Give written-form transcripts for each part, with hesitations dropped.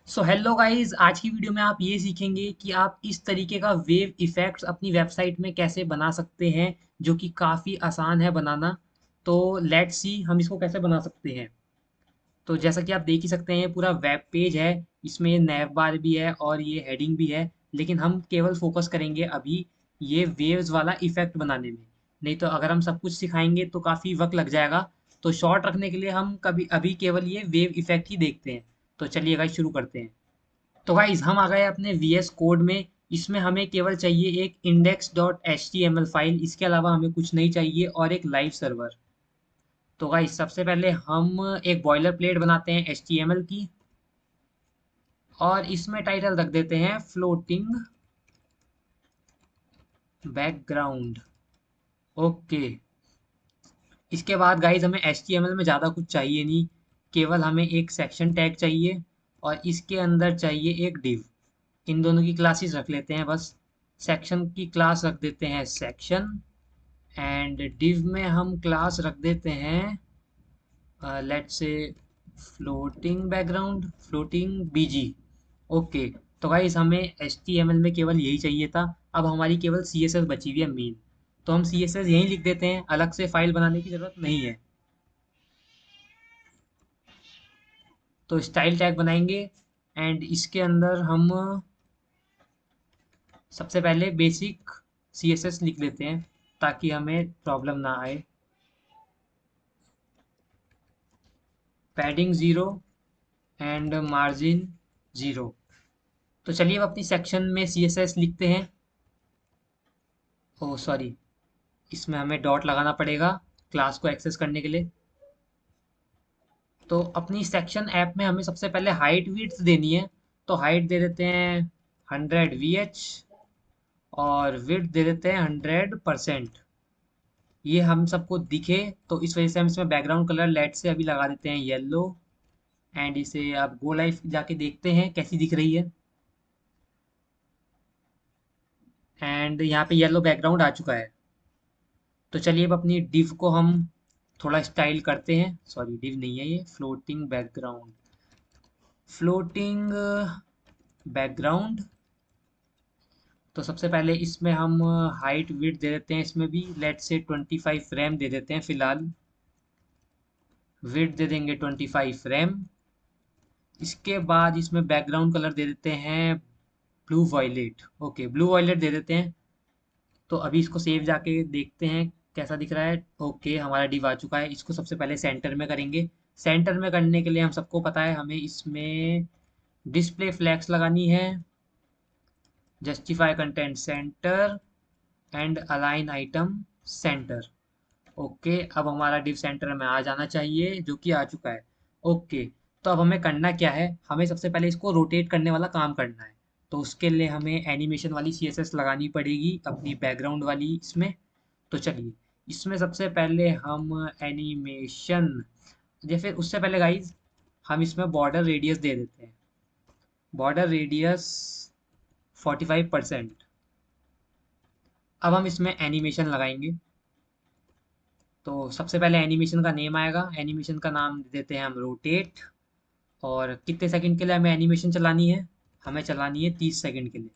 So hello guys, आज की video में आप ये सीखेंगे कि आप इस तरीके का वेव इफ़ेक्ट्स अपनी वेबसाइट में कैसे बना सकते हैं, जो कि काफ़ी आसान है बनाना। तो लेट्स सी हम इसको कैसे बना सकते हैं। तो जैसा कि आप देख ही सकते हैं, ये पूरा वेब पेज है। इसमें नैव बार भी है और ये हेडिंग भी है, लेकिन हम केवल फोकस करेंगे अभी ये वेव्स वाला इफ़ेक्ट बनाने में। नहीं तो अगर हम सब कुछ सिखाएंगे तो काफ़ी वक्त लग जाएगा। तो शॉर्ट रखने के लिए हम कभी अभी केवल ये वेव इफ़ेक्ट ही देखते हैं। तो चलिए गाइस, शुरू करते हैं। तो गाइज हम आ गए अपने VS कोड में। इसमें हमें केवल चाहिए एक index.html फाइल, इसके अलावा हमें कुछ नहीं चाहिए, और एक लाइव सर्वर। तो गाइज सबसे पहले हम एक बॉयलर प्लेट बनाते हैं HTML की, और इसमें टाइटल रख देते हैं फ्लोटिंग बैकग्राउंड। ओके। इसके बाद गाइज हमें HTML में ज़्यादा कुछ चाहिए नहीं, केवल हमें एक सेक्शन टैग चाहिए और इसके अंदर चाहिए एक div। इन दोनों की क्लासेस रख लेते हैं बस। सेक्शन की क्लास रख देते हैं सेक्शन, एंड div में हम क्लास रख देते हैं let's say floating background, floating BG. Okay. तो गाइस हमें HTML में केवल यही चाहिए था। अब हमारी केवल CSS बची हुई है मेन। तो हम CSS यहीं लिख देते हैं, अलग से फाइल बनाने की ज़रूरत नहीं है। तो स्टाइल टैग बनाएंगे, एंड इसके अंदर हम सबसे पहले बेसिक CSS लिख लेते हैं ताकि हमें प्रॉब्लम ना आए। Padding zero and margin zero. तो चलिए अब अपनी सेक्शन में CSS लिखते हैं। ओह सॉरी, इसमें हमें डॉट लगाना पड़ेगा क्लास को एक्सेस करने के लिए। तो अपनी सेक्शन ऐप में हमें सबसे पहले हाइट विड्थ देनी है। तो हाइट दे देते हैं 100 VH, और विड्थ दे देते हैं 100%। ये हम सबको दिखे, तो इस वजह से हम इसमें बैकग्राउंड कलर लेट से अभी लगा देते हैं येलो। एंड इसे अब गो लाइव जाके देखते हैं कैसी दिख रही है। एंड यहाँ पे येलो बैकग्राउंड आ चुका है। तो चलिए अब अपनी डिव को हम थोड़ा स्टाइल करते हैं। सॉरी, डिव नहीं है ये, फ्लोटिंग बैकग्राउंड। Floating background. तो सबसे पहले इसमें हम हाइट विड्थ दे देते हैं, इसमें भी लेट से 25 रैम दे देते हैं फिलहाल। विड्थ दे देंगे 25 रैम। इसके बाद इसमें बैकग्राउंड कलर दे देते हैं blue violet. Okay, blue violet दे देते हैं। तो अभी इसको सेव जाके देखते हैं कैसा दिख रहा है। ओके, हमारा डिव आ चुका है। इसको सबसे पहले सेंटर में करेंगे। सेंटर में करने के लिए हम सबको पता है हमें इसमें डिस्प्ले फ्लैग्स लगानी है, justify content centre and align item centre. Okay, अब हमारा डिव सेंटर में आ जाना चाहिए, जो कि आ चुका है। ओके। तो अब हमें करना क्या है, हमें सबसे पहले इसको रोटेट करने वाला काम करना है। तो उसके लिए हमें एनिमेशन वाली CSS लगानी पड़ेगी अपनी बैकग्राउंड वाली इसमें। तो चलिए, इसमें सबसे पहले हम एनिमेशन, या फिर उससे पहले गाइज हम इसमें बॉर्डर रेडियस दे देते हैं। Border radius 45%। अब हम इसमें एनिमेशन लगाएंगे। तो सबसे पहले एनिमेशन का नेम आएगा, एनिमेशन का नाम दे देते हैं हम रोटेट। और कितने सेकंड के लिए हमें एनिमेशन चलानी है, हमें चलानी है 30 सेकंड के लिए।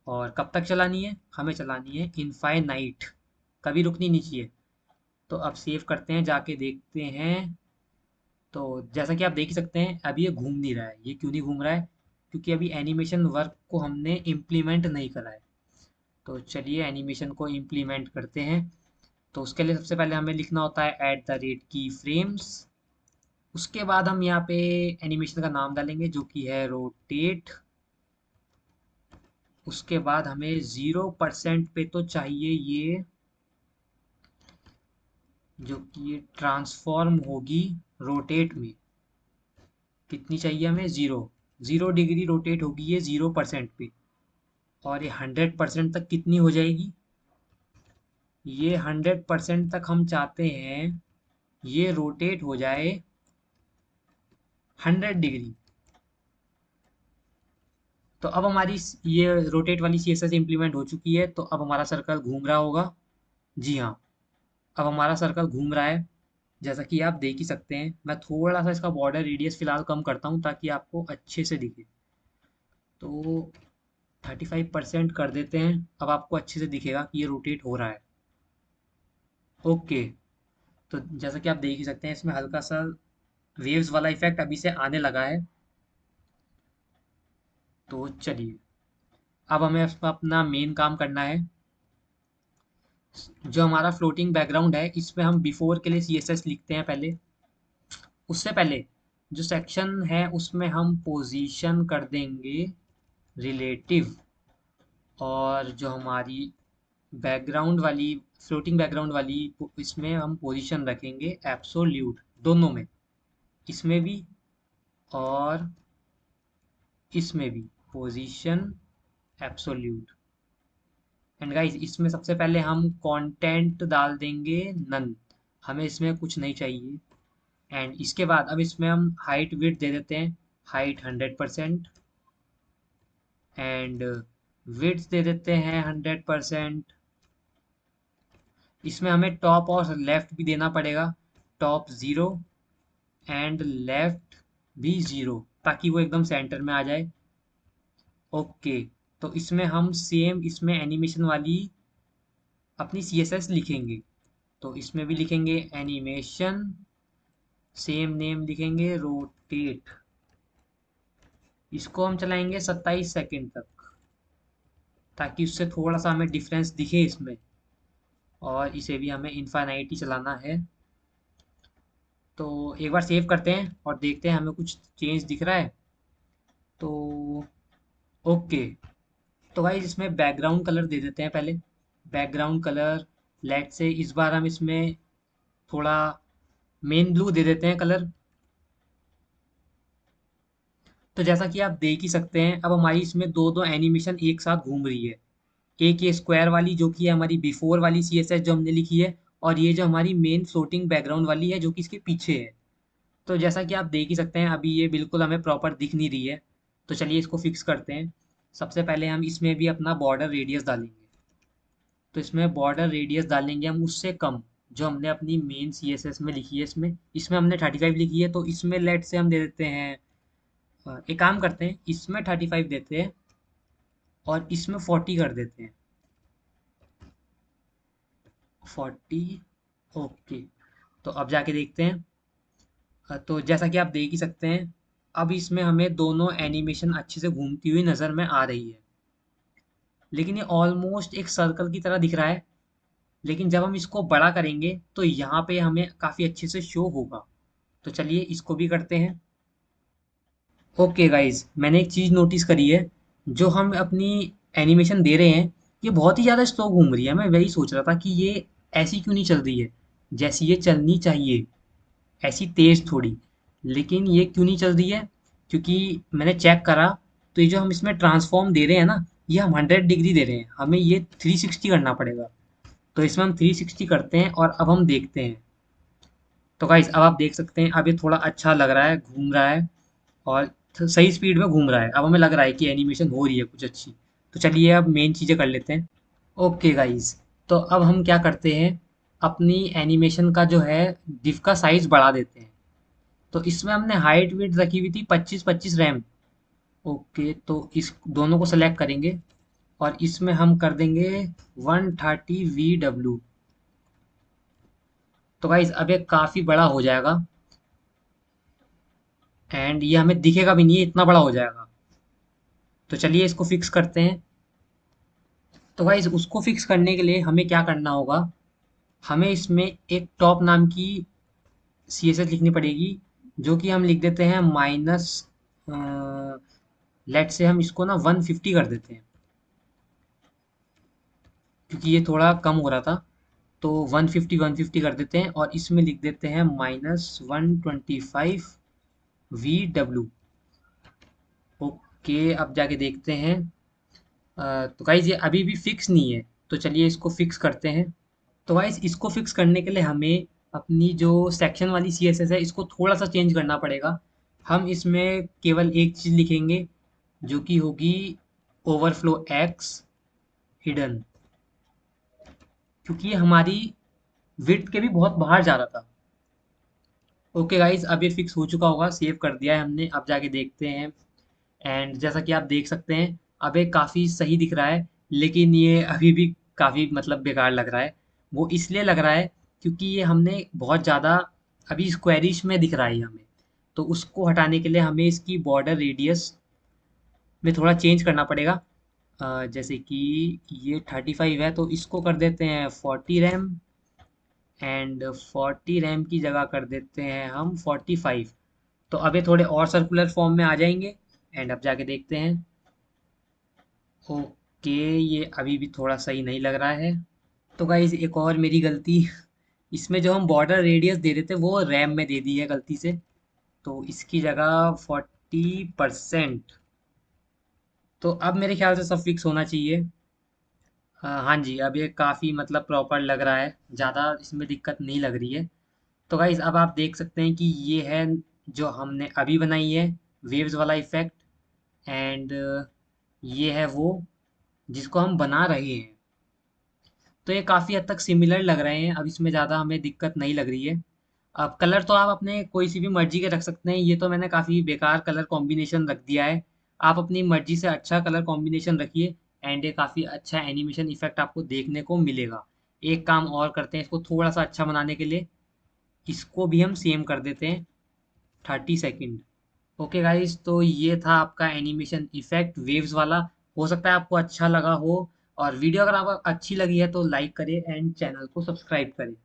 और कब तक चलानी है, हमें चलानी है इनफाइनाइट, कभी रुकनी नहीं चाहिए। तो अब सेव करते हैं, जाके देखते हैं। तो जैसा कि आप देख ही सकते हैं, अभी ये घूम नहीं रहा है। ये क्यों नहीं घूम रहा है? क्योंकि अभी एनिमेशन वर्क को हमने इम्प्लीमेंट नहीं करा है। तो चलिए एनिमेशन को इम्प्लीमेंट करते हैं। तो उसके लिए सबसे पहले हमें लिखना होता है @की फ्रेम्स। उसके बाद हम यहाँ पे एनिमेशन का नाम डालेंगे, जो कि है रोटेट। उसके बाद हमें 0% पे तो चाहिए ये, जो कि ये ट्रांसफॉर्म होगी रोटेट में। कितनी चाहिए हमें? 0 डिग्री रोटेट होगी ये 0% पे। और ये 100% तक कितनी हो जाएगी? ये 100% तक हम चाहते हैं ये रोटेट हो जाए 100 डिग्री। तो अब हमारी ये रोटेट वाली CSS इंप्लीमेंट हो चुकी है। तो अब हमारा सर्कल घूम रहा होगा। जी हाँ, अब हमारा सर्कल घूम रहा है, जैसा कि आप देख ही सकते हैं। मैं थोड़ा सा इसका बॉर्डर रेडियस फिलहाल कम करता हूँ ताकि आपको अच्छे से दिखे। तो 35% कर देते हैं। अब आपको अच्छे से दिखेगा कि ये रोटेट हो रहा है। ओके, तो जैसा कि आप देख ही सकते हैं इसमें हल्का सा वेव्स वाला इफेक्ट अभी से आने लगा है। तो चलिए, अब हमें अपना मेन काम करना है। जो हमारा फ्लोटिंग बैकग्राउंड है इसमें हम बिफोर के लिए CSS लिखते हैं पहले। उससे पहले जो सेक्शन है उसमें हम पोजीशन कर देंगे रिलेटिव, और जो हमारी बैकग्राउंड वाली फ्लोटिंग बैकग्राउंड वाली इसमें हम पोजीशन रखेंगे एब्सोल्यूट, दोनों में, इसमें भी और इसमें भी पोजीशन एब्सोल्यूट। एंड गाइस इसमें सबसे पहले हम कंटेंट डाल देंगे नन, हमें इसमें कुछ नहीं चाहिए। एंड इसके बाद अब इसमें हम हाइट विड्थ दे देते हैं, हाइट 100%, एंड विड्थ दे देते हैं 100%। इसमें हमें टॉप और लेफ्ट भी देना पड़ेगा, टॉप 0 एंड लेफ्ट भी 0, ताकि वो एकदम सेंटर में आ जाए। ओके, तो इसमें हम सेम इसमें एनिमेशन वाली अपनी CSS लिखेंगे। तो इसमें भी लिखेंगे एनिमेशन, सेम नेम लिखेंगे रोटेट। इसको हम चलाएंगे 27 सेकंड तक, ताकि उससे थोड़ा सा हमें डिफरेंस दिखे इसमें। और इसे भी हमें इनफाइनाइटी चलाना है। तो एक बार सेव करते हैं और देखते हैं हमें कुछ चेंज दिख रहा है। तो ओके, तो भाई इसमें बैकग्राउंड कलर दे देते हैं पहले। बैकग्राउंड कलर लेट से इस बार हम इसमें थोड़ा मेन ब्लू दे देते हैं कलर। तो जैसा कि आप देख ही सकते हैं अब हमारी इसमें दो दो एनिमेशन एक साथ घूम रही है। एक ये स्क्वायर वाली जो कि है हमारी बिफोर वाली CSS जो हमने लिखी है, और ये जो हमारी मेन फ्लोटिंग बैकग्राउंड वाली है जो कि इसके पीछे है। तो जैसा कि आप देख ही सकते हैं अभी ये बिल्कुल हमें प्रॉपर दिख नहीं रही है। तो चलिए इसको फिक्स करते हैं। सबसे पहले हम इसमें भी अपना बॉर्डर रेडियस डालेंगे। तो इसमें बॉर्डर रेडियस डालेंगे हम उससे कम, जो हमने अपनी मेन CSS में लिखी है। इसमें इसमें हमने 35 लिखी है, तो इसमें लेट से हम दे देते हैं, एक काम करते हैं इसमें 35 देते हैं और इसमें 40 कर देते हैं, 40। ओके, तो अब जाके देखते हैं। तो जैसा कि आप देख ही सकते हैं अब इसमें हमें दोनों एनिमेशन अच्छे से घूमती हुई नज़र में आ रही है। लेकिन ये ऑलमोस्ट एक सर्कल की तरह दिख रहा है। लेकिन जब हम इसको बड़ा करेंगे तो यहाँ पे हमें काफ़ी अच्छे से शो होगा। तो चलिए इसको भी करते हैं। ओके गाइज, मैंने एक चीज़ नोटिस करी है। जो हम अपनी एनिमेशन दे रहे हैं ये बहुत ही ज़्यादा स्लो घूम रही है। मैं वही सोच रहा था कि ये ऐसी क्यों नहीं चल रही है जैसी ये चलनी चाहिए, ऐसी तेज़ थोड़ी। लेकिन ये क्यों नहीं चल रही है, क्योंकि मैंने चेक करा तो ये जो हम इसमें ट्रांसफॉर्म दे रहे हैं ना, ये हम 100 डिग्री दे रहे हैं, हमें ये 360 करना पड़ेगा। तो इसमें हम 360 करते हैं और अब हम देखते हैं। तो गाइस अब आप देख सकते हैं अब ये थोड़ा अच्छा लग रहा है, घूम रहा है और सही स्पीड में घूम रहा है। अब हमें लग रहा है कि एनिमेशन हो रही है कुछ अच्छी। तो चलिए अब मेन चीज़ें कर लेते हैं। ओके गाइस, तो अब हम क्या करते हैं, अपनी एनिमेशन का जो है div का साइज बढ़ा देते हैं। तो इसमें हमने हाइट विड्थ रखी हुई थी 25-25 रैम। ओके, तो इस दोनों को सेलेक्ट करेंगे और इसमें हम कर देंगे 130 VW। तो गाइज अब ये काफ़ी बड़ा हो जाएगा एंड ये हमें दिखेगा भी नहीं, इतना बड़ा हो जाएगा। तो चलिए इसको फिक्स करते हैं। तो गाइज उसको फिक्स करने के लिए हमें क्या करना होगा, हमें इसमें एक टॉप नाम की CSS लिखनी पड़ेगी, जो कि हम लिख देते हैं माइनस, लेट से हम इसको ना 150 कर देते हैं, क्योंकि ये थोड़ा कम हो रहा था। तो 150 कर देते हैं और इसमें लिख देते हैं -125 VW। ओके, अब जाके देखते हैं। तो गाइज ये अभी भी फिक्स नहीं है, तो चलिए इसको फिक्स करते हैं। तो गाइज इसको फिक्स करने के लिए हमें अपनी जो सेक्शन वाली CSS है इसको थोड़ा सा चेंज करना पड़ेगा। हम इसमें केवल एक चीज़ लिखेंगे जो कि होगी ओवरफ्लो एक्स हिडन, क्योंकि ये हमारी विड्थ के भी बहुत बाहर जा रहा था। ओके गाइज अब ये फिक्स हो चुका होगा, सेव कर दिया है हमने। अब जाके देखते हैं एंड जैसा कि आप देख सकते हैं, अब ये काफ़ी सही दिख रहा है, लेकिन ये अभी भी काफ़ी मतलब बेकार लग रहा है। वो इसलिए लग रहा है क्योंकि ये हमने बहुत ज़्यादा अभी स्क्वेरिश में दिख रहा है ये हमें। तो उसको हटाने के लिए हमें इसकी बॉर्डर रेडियस में थोड़ा चेंज करना पड़ेगा। जैसे कि ये 35 है तो इसको कर देते हैं 40 रैम, एंड 40 रैम की जगह कर देते हैं हम 45। तो अब ये थोड़े और सर्कुलर फॉर्म में आ जाएंगे। एंड अब जाके देखते हैं। ओके, ये अभी भी थोड़ा सही नहीं लग रहा है। तो गाइज एक और मेरी गलती, इसमें जो हम बॉर्डर रेडियस दे रहे थे वो रैम में दे दी है गलती से। तो इसकी जगह 40%। तो अब मेरे ख्याल से सब फिक्स होना चाहिए। हाँ जी, अब ये काफ़ी मतलब प्रॉपर लग रहा है, ज़्यादा इसमें दिक्कत नहीं लग रही है। तो गाइज अब आप देख सकते हैं कि ये है जो हमने अभी बनाई है, वेव्स वाला इफेक्ट। एंड ये है वो जिसको हम बना रहे हैं। तो ये काफ़ी हद तक सिमिलर लग रहे हैं, अब इसमें ज़्यादा हमें दिक्कत नहीं लग रही है। अब कलर तो आप अपने कोई सी भी मर्जी के रख सकते हैं, ये तो मैंने काफ़ी बेकार कलर कॉम्बिनेशन रख दिया है। आप अपनी मर्जी से अच्छा कलर कॉम्बिनेशन रखिए, एंड ये काफ़ी अच्छा एनिमेशन इफेक्ट आपको देखने को मिलेगा। एक काम और करते हैं इसको थोड़ा सा अच्छा बनाने के लिए, इसको भी हम सेम कर देते हैं 30 सेकेंड। ओके गाइस, तो ये था आपका एनिमेशन इफेक्ट वेव्स वाला। हो सकता है आपको अच्छा लगा हो, और वीडियो अगर आपको अच्छी लगी है तो लाइक करें एंड चैनल को सब्सक्राइब करें।